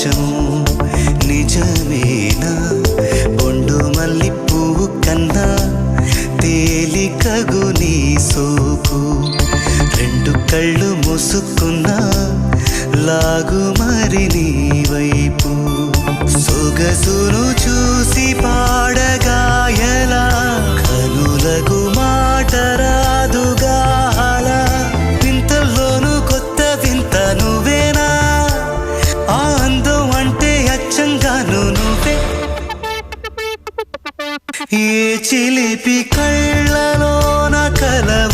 ప్రపంచం నిజమేనా బొండు మల్లి పువ్వు కన్నా తేలికగు నీ సోకు రెండు కళ్ళు మూసుకున్నా లాగు మరి నీ వైపు సొగసును చూసి పాడగాయలా కనులకు మాట రాదుగాల వింతల్లోనూ కొత్త వింత నువ్వేనా ఆ అందం అంటే అచ్చంగాను నువ్వే ఏ చిలిపి కళ్ళలోన కలవ